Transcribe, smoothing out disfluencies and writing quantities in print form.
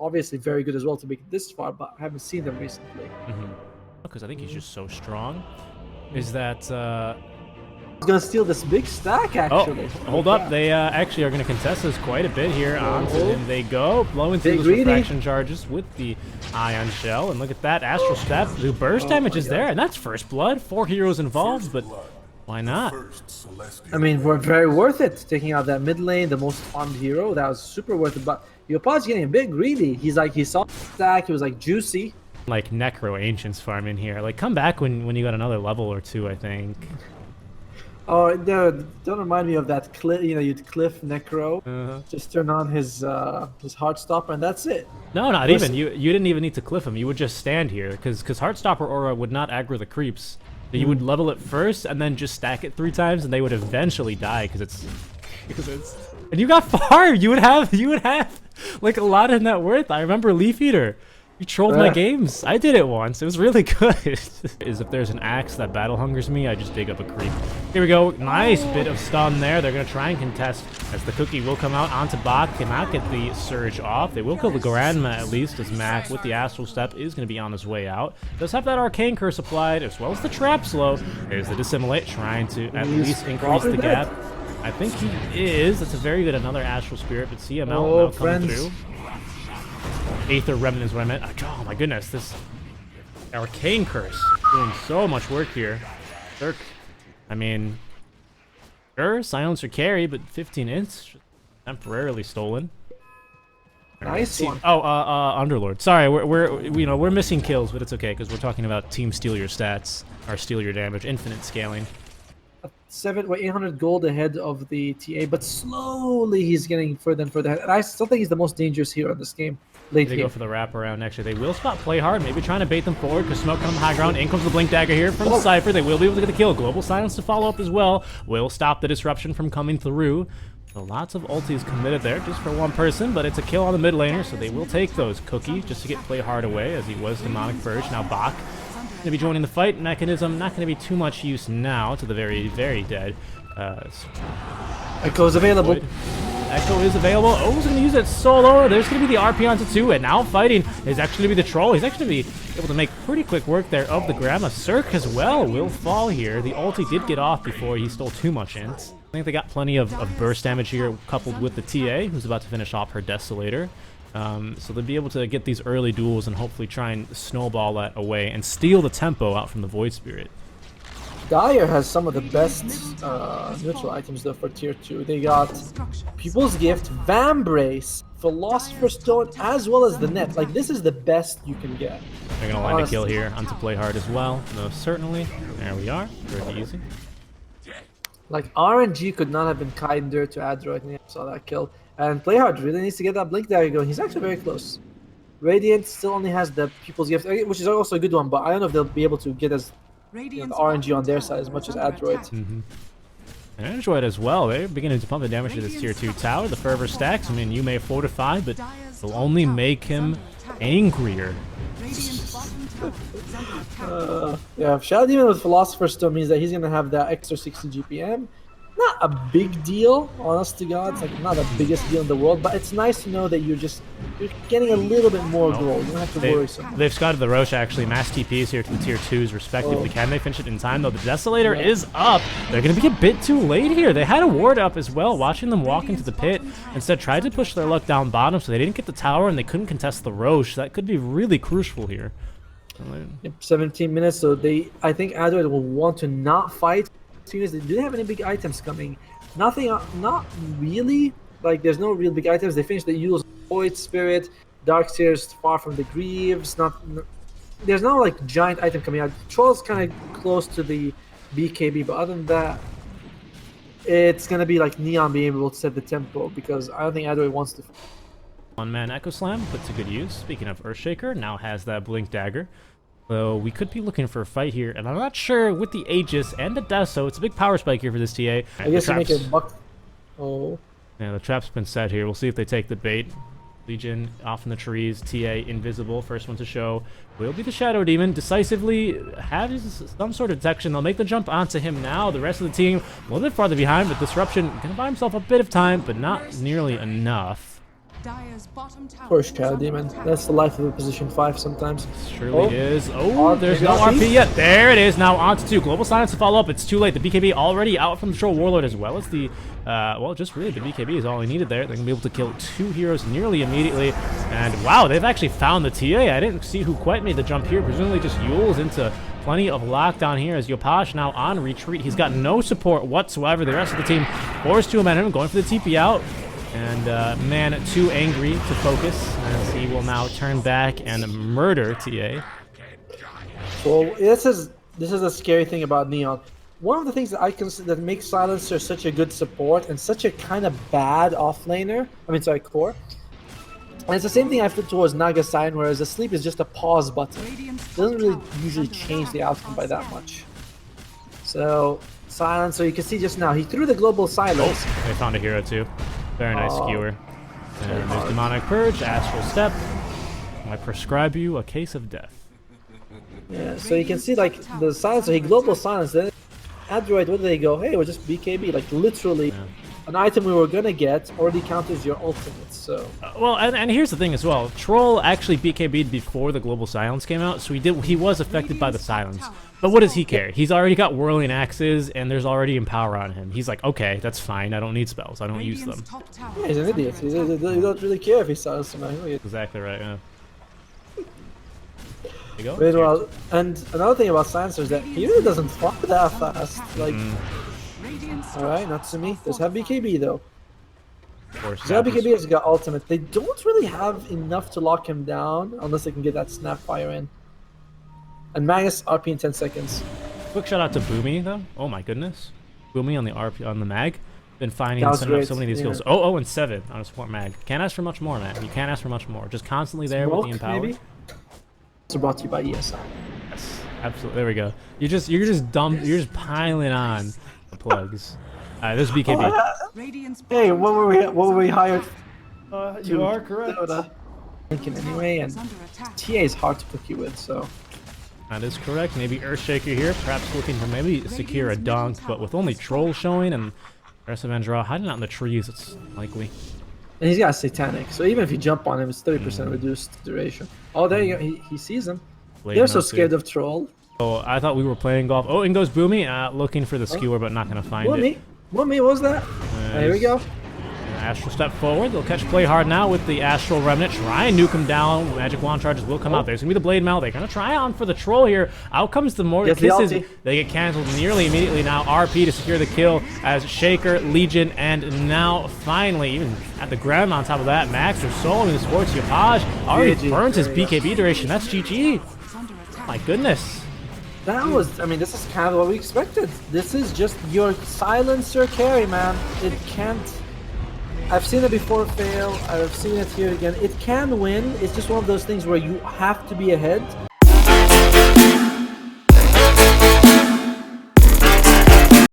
obviously very good as well to make it this far, but I haven't seen them recently. Because I think he's just so strong. Is that He's gonna steal this big stack actually. Oh, hold up. They actually are going to contest this quite a bit here. Onto him they go, blowing through those refraction charges with the ion shell. And look at that, Astral Step. The burst damage is there, and that's first blood. 4 heroes involved, but why not? I mean, we're very worth it taking out that mid lane, the most farmed hero. That was super worth it. But your opponent's getting a bit greedy. He's like, he saw the stack, he was like juicy. Like Necro Ancients farm in here. Like, come back when you got another level or two, I think. Oh, no, don't remind me of that cliff. You know, you'd cliff Necro, just turn on his Heartstopper, and that's it. No, not even. You didn't even need to cliff him. You would just stand here, because Heartstopper Aura would not aggro the creeps. You would level it first, and then just stack it 3 times, and they would eventually die, because it's. And you got far. You would have like a lot of net worth. I remember Leaf Eater. You trolled my games. I did it once. It was really good. Is if there's an axe that battle hungers me, I just dig up a creep. Here we go. Nice bit of stun there. They're going to try and contest as the cookie will come out onto Bach. Cannot get the surge off. They will kill the Grandma at least, as Mac with the Astral Step is going to be on his way out. Does have that Arcane Curse applied as well as the Trap Slow. There's the Dissimulate trying to at least increase the gap. I think he is. That's a very good another Astral Spirit, but CML now coming through. Aether Remnant is what I meant. Oh my goodness, this Arcane Curse doing so much work here. Dirk, I mean, sure, Silencer carry, but 15 ints temporarily stolen. Nice one. Oh, Underlord. Sorry, we're missing kills, but it's okay because we're talking about team steal your stats or steal your damage, infinite scaling. 800 gold ahead of the TA, but slowly he's getting further and further ahead. And I still think he's the most dangerous hero in this game. Late They go for the wraparound. Actually, they will spot play hard, maybe trying to bait them forward because Smoke on the high ground. In comes the Blink Dagger here from Cypher. They will be able to get the kill. Global Silence to follow up as well. Will stop the disruption from coming through. So lots of ultis committed there just for one person, but it's a kill on the mid laner, so they will take those. Cookie just to get play hard away as he was Demonic Purge. Now Bach going to be joining the fight. Mechanism not going to be too much use now to the very, very dead. Echo's available. Echo is available. Oh, he's going to use it solo. There's going to be the RP onto 2, and now fighting is actually going to be the Troll. He's actually going to be able to make pretty quick work there of the Grandma. Cirque as well will fall here. The ulti did get off before he stole too much int. I think they got plenty of burst damage here coupled with the TA, who's about to finish off her Desolator. So they'll be able to get these early duels and hopefully try and snowball that away and steal the tempo out from the Void Spirit. Dire has some of the best neutral items though for tier 2. They got People's Gift, Vambrace, Philosopher's Stone, as well as the net. Like, this is the best you can get. They're going to land a kill here onto Play Hard as well. No, certainly. There we are. Very easy. Like, RNG could not have been kinder to Adroit, and he saw that kill. And Play Hard really needs to get that Blink Dagger going. He's actually very close. Radiant still only has the People's Gift, which is also a good one, but I don't know if they'll be able to get as RNG on their side as much as Adroit. And Adroit as well. They're beginning to pump the damage to this tier 2 tower. The Fervor stacks. I mean, you may fortify, but it'll only make him angrier. Yeah, Shadow Demon with Philosopher's Stone means that he's gonna have that extra 60 GPM. Not a big deal, honest to God. It's like not the biggest deal in the world, but it's nice to know that you're getting a little bit more gold. You don't have to worry so much. They've scouted the Roche actually. Mass TPs here to the tier 2s respectively. Can they finish it in time though? The Desolator is up. They're going to be a bit too late here. They had a ward up as well. Watching them walk into the pit. Instead tried to push their luck down bottom so they didn't get the tower and they couldn't contest the Roche. That could be really crucial here. Yep, 17 minutes. So I think Adroit will want to not fight. Do they have any big items coming? Nothing, not really. Like, there's no real big items. They finished the usual Void Spirit, Darkseer's Far from the Greaves. There's no like giant item coming out. Troll's kind of close to the BKB, but other than that, it's gonna be like Neon being able to set the tempo because I don't think Adroit wants to. One-man Echo Slam put to good use. Speaking of Earthshaker, now has that Blink Dagger. So we could be looking for a fight here, and I'm not sure with the Aegis and the Deso. It's a big power spike here for this TA. I guess you make it buck. Oh. Yeah, the trap's been set here. We'll see if they take the bait. Legion off in the trees. TA invisible. First one to show will be the Shadow Demon. Decisively has some sort of detection. They'll make the jump onto him now. The rest of the team a little bit farther behind, but Disruption going to buy himself a bit of time, but not nearly enough. Poor Shadow Demon. That's the life of a position 5 sometimes. Surely is. Oh, there's no RP yet. There it is. Now on to 2. Global Silence to follow up. It's too late. The BKB already out from the Troll Warlord as well as the, well, just really the BKB is all we needed there. They're going to be able to kill 2 heroes nearly immediately. And wow, they've actually found the TA. I didn't see who quite made the jump here. Presumably just Yule's into plenty of lockdown here as Yopaj now on retreat. He's got no support whatsoever. The rest of the team forced to him, going for the TP out. And man too angry to focus as he will now turn back and murder TA. Well, this is a scary thing about Neon. One of the things that I consider that makes Silencer such a good support and such a kind of bad offlaner, core. And it's the same thing I feel towards Naga Sign, whereas the sleep is just a pause button. It doesn't really usually change the outcome by that much. So Silencer, you can see just now, he threw the global silence. Oh, they found a hero too. Very nice skewer. And there's Demonic Purge, Astral Step. I prescribe you a case of death. Yeah, so you can see like the Silencer, he global silence, then Adroit, what do they go? Hey, we're just BKB, like literally an item we were gonna get already counters your ultimate, so. Well, and here's the thing as well. Troll actually BKB'd before the global silence came out, so he was affected by the silence. But what does he care? He's already got Whirling Axes, and there's already Empower on him. He's like, okay, that's fine. I don't need spells. I don't use them. Yeah, he's an idiot. He don't really care if he sells them. Exactly right, yeah. There you go. Very well. And another thing about Silencer is that he really doesn't fuck that fast. Like, alright, Natsumi does have BKB though. BKB has got ultimate. They don't really have enough to lock him down unless they can get that Snapfire in. And Magus RP in 10 seconds. Quick shout out to Boomy though. Oh my goodness. Boomy on the RP on the mag. Been finding and sending up so many of these kills. 0 and 7 on a support mag. Can't ask for much more, man. You can't ask for much more. Just constantly there with the Empower. Maybe? It's brought to you by ESL. Yes, absolutely. There we go. You're just piling on the plugs. This is BKB. Hey, what were we hired? You are correct. Thinking anyway, and TA is hard to cookie with, so. That is correct. Maybe Earthshaker here, perhaps looking to maybe secure a dunk, but with only Troll showing and the rest of Andra hiding out in the trees, it's likely. And he's got Satanic, so even if you jump on him, it's 30% reduced duration. Oh, there you go. He sees him. They're so scared of Troll. Oh, I thought we were playing golf. Oh, in goes Boomy, looking for the skewer, but not going to find it. What was that? There we go. Astral step forward. They'll catch play hard now with the Astral Remnant. Try and nuke him down. Magic Wand charges will come out. There's going to be the Blade Mail. They're going to try on for the Troll here. Out comes the more kisses. They get canceled nearly immediately now. RP to secure the kill as Shaker, Legion, and now finally, even at the ground on top of that, Max are soloing the sports. Yopaj already burns his BKB duration. That's GG. My goodness. That was, I mean, this is kind of what we expected. This is just your Silencer carry, man. It can't... I've seen it before fail, I've seen it here again. It can win, it's just one of those things where you have to be ahead.